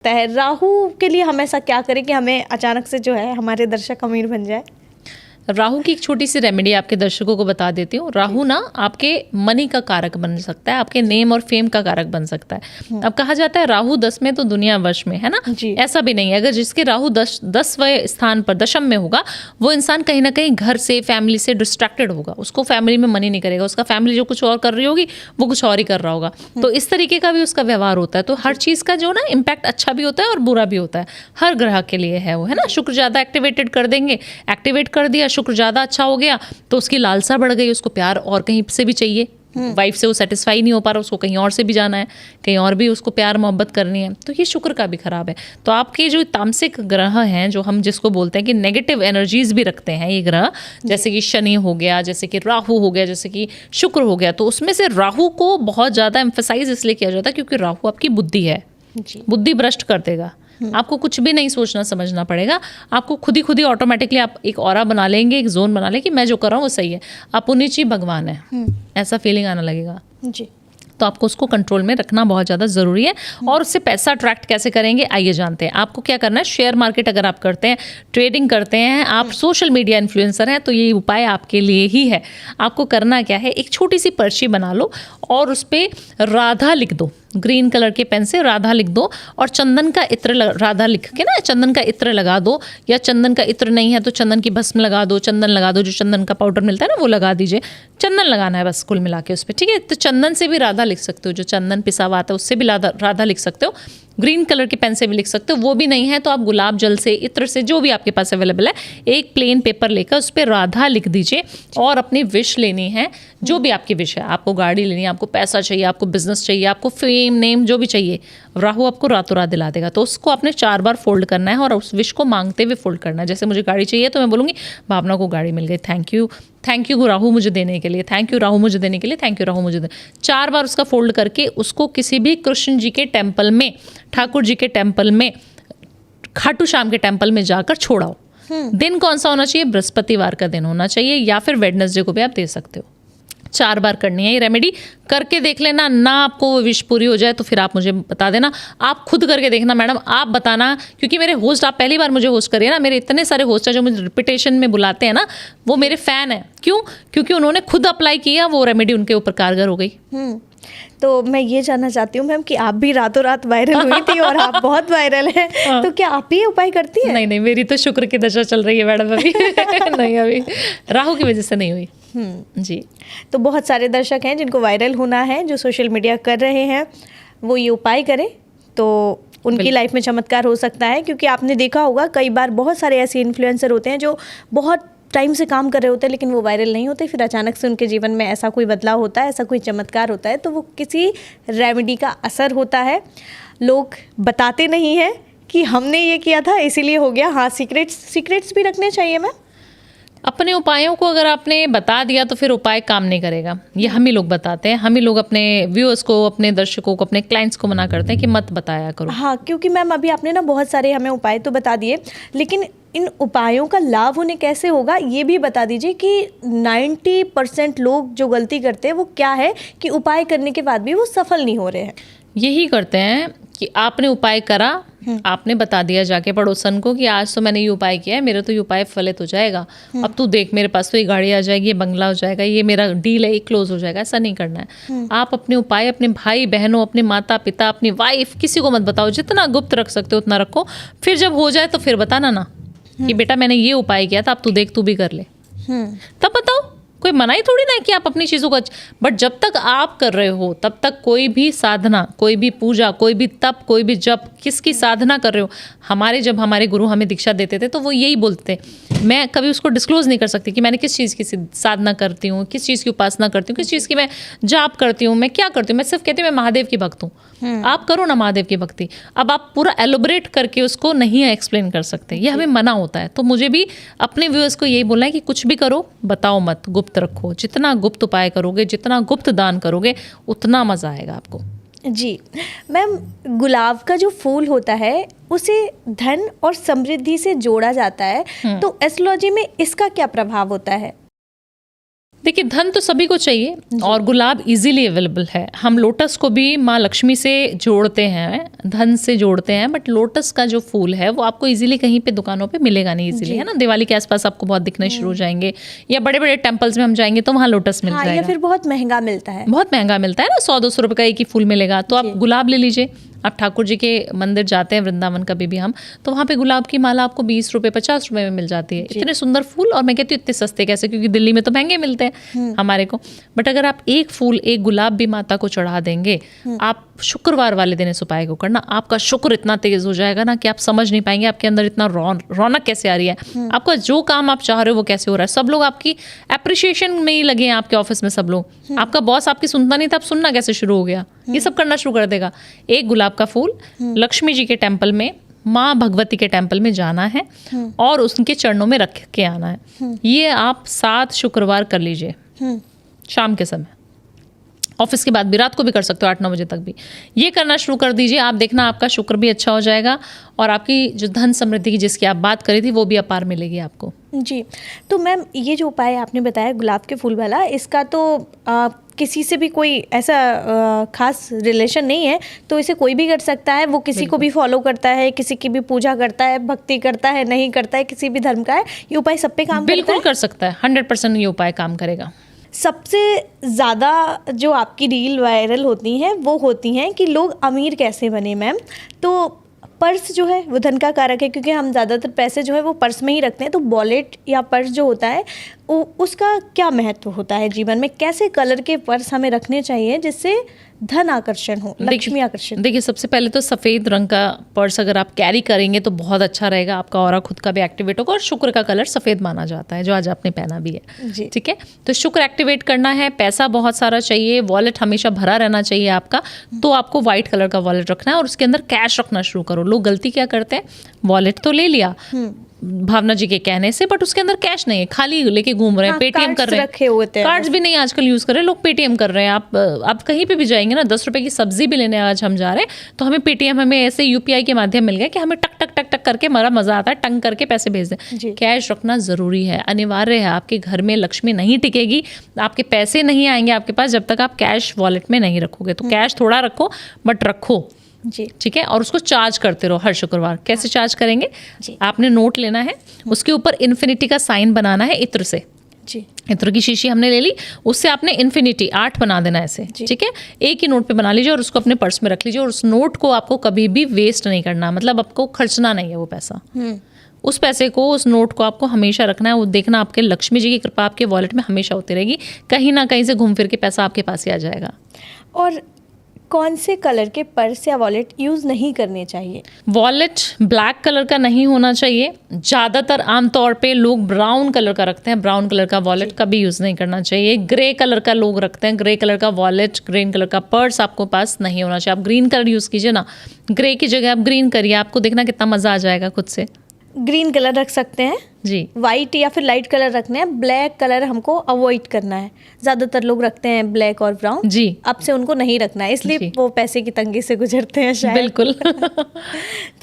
राहु के लिए हम ऐसा क्या करें कि हमें अचानक से जो है हमारे दर्शक अमीर बन जाए? राहु की एक छोटी सी रेमेडी आपके दर्शकों को बता देती हूँ। राहु ना आपके मनी का कारक बन सकता है, आपके नेम और फेम का कारक बन सकता है। अब कहा जाता है राहु 10 में तो दुनिया वश में, है ना? ऐसा भी नहीं है। अगर जिसके राहु 10वें स्थान पर दशम में होगा, वो इंसान कहीं ना कहीं घर से, फैमिली से डिस्ट्रैक्टेड होगा। उसको फैमिली में मनी नहीं करेगा, उसका फैमिली जो कुछ और कर रही होगी वो कुछ और ही कर रहा होगा। तो इस तरीके का भी उसका व्यवहार होता है। तो हर चीज़ का जो ना इम्पैक्ट अच्छा भी होता है और बुरा भी होता है। हर ग्रह के लिए है वो, है ना? शुक्र ज़्यादा एक्टिवेटेड कर देंगे, एक्टिवेट कर दिया, शुक्र ज़्यादा अच्छा हो गया तो उसकी लालसा बढ़ गई, उसको प्यार और कहीं से भी चाहिए। वाइफ से वो सेटिस्फाई नहीं हो पा रहा, उसको कहीं और से भी जाना है, कहीं और भी उसको प्यार मोहब्बत करनी है। तो ये शुक्र का भी खराब है। तो आपके जो तामसिक ग्रह हैं, जो हम जिसको बोलते हैं कि नेगेटिव एनर्जीज भी रखते हैं ये ग्रह, जैसे कि शनि हो गया, जैसे कि राहु हो गया, जैसे कि शुक्र हो गया, तो उसमें से राहु को बहुत ज़्यादा एम्फेसाइज इसलिए किया जाता है क्योंकि राहु आपकी बुद्धि है, बुद्धि भ्रष्ट कर देगा। आपको कुछ भी नहीं सोचना समझना पड़ेगा, आपको खुद ही ऑटोमेटिकली आप एक ऑरा बना लेंगे, एक जोन बना लेंगे कि मैं जो कर रहा हूँ वो सही है, आप उन्हीं भगवान है, ऐसा फीलिंग आने लगेगा जी। तो आपको उसको कंट्रोल में रखना बहुत ज़्यादा ज़रूरी है। और उससे पैसा अट्रैक्ट कैसे करेंगे आइए जानते हैं। आपको क्या करना है, शेयर मार्केट अगर आप करते हैं, ट्रेडिंग करते हैं, आप सोशल मीडिया इन्फ्लुएंसर हैं, तो ये उपाय आपके लिए ही है। आपको करना क्या है, एक छोटी सी पर्ची बना लो और उस पर राधा लिख दो, ग्रीन कलर के पेन से राधा लिख दो और चंदन का इत्र राधा लिख के ना चंदन का इत्र लगा दो, या चंदन का इत्र नहीं है तो चंदन की भस्म लगा दो, चंदन लगा दो, जो चंदन का पाउडर मिलता है ना वो लगा दीजिए। चंदन लगाना है बस कुल मिला के उस पर, ठीक है? तो चंदन से भी राधा लिख सकते हो, जो चंदन पिसा हुआ आता है उससे भी राधा लिख सकते हो, ग्रीन कलर के पेन से भी लिख सकते हो। वो भी नहीं है तो आप गुलाब जल से, इत्र से, जो भी आपके पास अवेलेबल है, एक प्लेन पेपर लेकर उस पर राधा लिख दीजिए और अपनी विश लेनी है, जो भी आपकी विश है। आपको गाड़ी लेनी है, आपको पैसा चाहिए, आपको बिजनेस चाहिए, आपको फेम नेम जो भी चाहिए, राहु आपको रातों रात दिला देगा। तो उसको आपने 4 बार फोल्ड करना है और उस विश को मांगते हुए फोल्ड करना है। जैसे मुझे गाड़ी चाहिए तो मैं बोलूँगी भावना को गाड़ी मिल गई, थैंक यू राहु मुझे देने के लिए, थैंक यू राहु मुझे देने के लिए, थैंक यू राहु मुझे 4 बार उसका फोल्ड करके उसको किसी भी कृष्ण जी के टेम्पल में, ठाकुर जी के टेम्पल में, खाटू श्याम के टेम्पल में जाकर छोड़ाओ। दिन कौन सा होना चाहिए, बृहस्पतिवार का दिन होना चाहिए, या फिर वेडनेसडे को भी आप दे सकते हो। 4 बार करनी है ये रेमेडी, करके देख लेना। ना आपको वो विश पूरी हो जाए तो फिर आप मुझे बता देना, आप खुद करके देखना मैडम, आप बताना। क्योंकि मेरे होस्ट, आप पहली बार मुझे होस्ट करिए ना, मेरे इतने सारे होस्ट हैं जो मुझे रिपीटेशन में बुलाते हैं ना, वो मेरे फ़ैन हैं। क्यों? क्योंकि उन्होंने खुद अप्लाई किया, वो रेमेडी उनके ऊपर कारगर हो गई। तो मैं ये जानना चाहती हूँ मैम कि आप भी रातों रात वायरल हुई थी और आप बहुत वायरल हैं, तो क्या आप ही उपाय करती हैं? नहीं, मेरी तो शुक्र की दशा चल रही है मैडम अभी नहीं, अभी राहु की वजह से नहीं हुई जी। तो बहुत सारे दर्शक हैं जिनको वायरल होना है, जो सोशल मीडिया कर रहे हैं, वो ये उपाय करें तो उनकी लाइफ में चमत्कार हो सकता है। क्योंकि आपने देखा होगा कई बार बहुत सारे ऐसे इन्फ्लुएंसर होते हैं जो बहुत टाइम से काम कर रहे होते हैं लेकिन वो वायरल नहीं होते, फिर अचानक से उनके जीवन में ऐसा कोई बदलाव होता है, ऐसा कोई चमत्कार होता है, तो वो किसी रेमेडी का असर होता है। लोग बताते नहीं हैं कि हमने ये किया था इसीलिए हो गया। हाँ, सीक्रेट्स भी रखने चाहिए मैम। अपने उपायों को अगर आपने बता दिया तो फिर उपाय काम नहीं करेगा। ये हम ही लोग बताते हैं, हम ही लोग अपने व्यूअर्स को, अपने दर्शकों को, अपने क्लाइंट्स को मना करते हैं कि मत बताया करो। हाँ, क्योंकि मैम अभी आपने ना बहुत सारे हमें उपाय तो बता दिए, लेकिन इन उपायों का लाभ उन्हें कैसे होगा ये भी बता दीजिए कि 90% लोग जो गलती करते हैं वो क्या है कि उपाय करने के बाद भी वो सफल नहीं हो रहे हैं। यही करते हैं कि आपने उपाय करा, आपने बता दिया जाके पड़ोसन को कि आज तो मैंने ये उपाय किया है, मेरा तो ये उपाय फलित हो जाएगा, अब तू देख मेरे पास तो ये गाड़ी आ जाएगी, ये बंगला हो जाएगा, ये मेरा डील है, ये क्लोज हो जाएगा। ऐसा नहीं करना है। आप अपने उपाय अपने भाई बहनों, अपने माता पिता, अपनी वाइफ, किसी को मत बताओ। जितना गुप्त रख सकते हो उतना रखो। फिर जब हो जाए तो फिर बताना ना कि बेटा मैंने ये उपाय किया था, अब तू देख तू भी कर ले, तब बताओ। कोई मनाही थोड़ी ना है कि आप अपनी चीज़ों को, बट जब तक आप कर रहे हो तब तक कोई भी साधना, कोई भी पूजा, कोई भी तप, कोई भी जप, किसकी साधना कर रहे हो। जब हमारे गुरु हमें दीक्षा देते थे तो वो यही बोलते, मैं कभी उसको डिस्क्लोज नहीं कर सकती कि मैंने किस चीज़ की साधना करती हूँ, किस चीज़ की उपासना करती हूँ, किस चीज़ की मैं जाप करती हूँ, मैं क्या करती हूँ। मैं सिर्फ कहती हूँ मैं महादेव की भक्त हूँ। आप करो ना महादेव की भक्ति। अब आप पूरा एलोबरेट करके उसको नहीं एक्सप्लेन कर सकते, ये हमें मना होता है। तो मुझे भी अपने व्यूअर्स को यही बोलना है कि कुछ भी करो बताओ मत, गुप्त रखो। जितना गुप्त उपाय करोगे, जितना गुप्त दान करोगे, उतना मजा आएगा आपको। जी मैम, गुलाब का जो फूल होता है उसे धन और समृद्धि से जोड़ा जाता है, तो एस्ट्रोलॉजी में इसका क्या प्रभाव होता है? देखिए धन तो सभी को चाहिए और गुलाब इजीली अवेलेबल है। हम लोटस को भी माँ लक्ष्मी से जोड़ते हैं, धन से जोड़ते हैं, बट लोटस का जो फूल है वो आपको इजीली कहीं पे दुकानों पे मिलेगा नहीं इजीली, है ना। दिवाली के आसपास आपको बहुत दिखने शुरू हो जाएंगे, या बड़े बड़े टेम्पल्स में हम जाएंगे तो वहाँ लोटस मिल जाएगा, या फिर बहुत महंगा मिलता है, बहुत महंगा मिलता है ना, 100-200 रुपए का एक ही फूल मिलेगा। तो आप गुलाब ले लीजिए। आप ठाकुर जी के मंदिर जाते हैं वृंदावन कभी भी हम, तो वहाँ पे गुलाब की माला आपको 20 रुपए 50 रुपए में मिल जाती है। इतने सुंदर फूल, और मैं कहती हूँ इतने सस्ते कैसे, क्योंकि दिल्ली में तो महंगे मिलते हैं हमारे को। बट अगर आप एक फूल, एक गुलाब भी माता को चढ़ा देंगे, आप शुक्रवार वाले दिन इस उपाय को करना, आपका शुक्र इतना तेज हो जाएगा ना कि आप समझ नहीं पाएंगे आपके अंदर इतना रौनक कैसे आ रही है, आपका जो काम आप चाह रहे हो वो कैसे हो रहा है। सब लोग आपकी एप्रिसिएशन में ही लगे हैं, आपके ऑफिस में सब लोग। आपका बॉस आपकी सुनता नहीं था, अब सुनना कैसे शुरू हो गया, ये सब करना शुरू कर देगा। एक गुलाब का फूल लक्ष्मी जी के टेम्पल में, माँ भगवती के टेम्पल में जाना है और उनके चरणों में रख के आना है। ये आप 7 शुक्रवार कर लीजिए शाम के समय, ऑफिस के बाद भी, रात को भी कर सकते हो 8-9 बजे तक भी। ये करना शुरू कर दीजिए, आप देखना आपका शुक्र भी अच्छा हो जाएगा और आपकी जो धन समृद्धि की जिसकी आप बात करी थी वो भी अपार मिलेगी आपको। जी, तो मैम ये जो उपाय आपने बताया गुलाब के फूल वाला, इसका तो किसी से भी कोई ऐसा खास रिलेशन नहीं है, तो इसे कोई भी कर सकता है, वो किसी को भी फॉलो करता है, किसी की भी पूजा करता है, भक्ति करता है, नहीं करता है, किसी भी धर्म का है, ये उपाय सब पे काम बिल्कुल कर सकता है, 100% ये उपाय काम करेगा। सबसे ज़्यादा जो आपकी रील वायरल होती हैं वो होती हैं कि लोग अमीर कैसे बने मैम, तो पर्स जो है वो धन का कारक है, क्योंकि हम ज़्यादातर पैसे जो है वो पर्स में ही रखते हैं, तो वॉलेट या पर्स जो होता है उसका क्या महत्व होता है जीवन में, कैसे कलर के पर्स हमें रखने चाहिए जिससे धन आकर्षण हो, लक्ष्मी आकर्षण। देखिए सबसे पहले तो सफ़ेद रंग का पर्स अगर आप कैरी करेंगे तो बहुत अच्छा रहेगा, आपका ऑरा खुद का भी एक्टिवेट होगा, और शुक्र का कलर सफ़ेद माना जाता है जो आज आपने पहना भी है, ठीक है। तो शुक्र एक्टिवेट करना है, पैसा बहुत सारा चाहिए, वॉलेट हमेशा भरा रहना चाहिए आपका, तो आपको व्हाइट कलर का वॉलेट रखना है और उसके अंदर कैश रखना शुरू करो। लोग गलती क्या करते हैं, वॉलेट तो ले लिया भावना जी के कहने से, बट उसके अंदर कैश नहीं है, खाली लेके घूम रहे हैं, पेटीएम कर रहे हैं, कार्ड्स भी नहीं आजकल यूज कर रहे हैं लोग, पेटीएम कर रहे हैं। आप कहीं पे भी जाएंगे ना, 10 रुपए की सब्जी भी लेने आज हम जा रहे हैं तो हमें पेटीएम, हमें ऐसे यूपीआई के माध्यम मिल गया कि हमें टक टक टक टक करके हमारा मजा आता है, टंग करके पैसे भेज दें। कैश रखना जरूरी है, अनिवार्य है। आपके घर में लक्ष्मी नहीं टिकेगी, आपके पैसे नहीं आएंगे आपके पास जब तक आप कैश वॉलेट में नहीं रखोगे। तो कैश थोड़ा रखो बट रखो जी, ठीक है। और उसको चार्ज करते रहो हर शुक्रवार। कैसे चार्ज करेंगे, आपने नोट लेना है, उसके ऊपर इन्फिनिटी का साइन बनाना है इत्र से। जी, इत्र की शीशी हमने ले ली, उससे आपने इन्फिनिटी 8 बना देना ऐसे, ठीक है। एक ही नोट पे बना लीजिए और उसको अपने पर्स में रख लीजिए, और उस नोट को आपको कभी भी वेस्ट नहीं करना, मतलब आपको खर्चना नहीं है वो पैसा। उस पैसे को, उस नोट को आपको हमेशा रखना है। वो देखना आपके लक्ष्मी जी की कृपा आपके वॉलेट में हमेशा होती रहेगी, कहीं ना कहीं से घूम फिर के पैसा आपके पास ही आ जाएगा। और कौन से कलर के पर्स या वॉलेट यूज़ नहीं करने चाहिए? वॉलेट ब्लैक कलर का नहीं होना चाहिए, ज़्यादातर आमतौर पे लोग ब्राउन कलर का रखते हैं, ब्राउन कलर का वॉलेट कभी यूज़ नहीं करना चाहिए। ग्रे कलर का लोग रखते हैं, ग्रे कलर का वॉलेट, ग्रीन कलर का पर्स आपको पास नहीं होना चाहिए। आप ग्रीन कलर यूज़ कीजिए ना, ग्रे की जगह आप ग्रीन करिए, आपको देखना कितना मज़ा आ जाएगा खुद से। ग्रीन कलर रख सकते हैं जी, वाइट या फिर लाइट कलर रखने हैं, ब्लैक कलर हमको अवॉइड करना है। ज़्यादातर लोग रखते हैं ब्लैक और ब्राउन, जी, अब से उनको नहीं रखना है, इसलिए वो पैसे की तंगी से गुजरते हैं शायद। बिल्कुल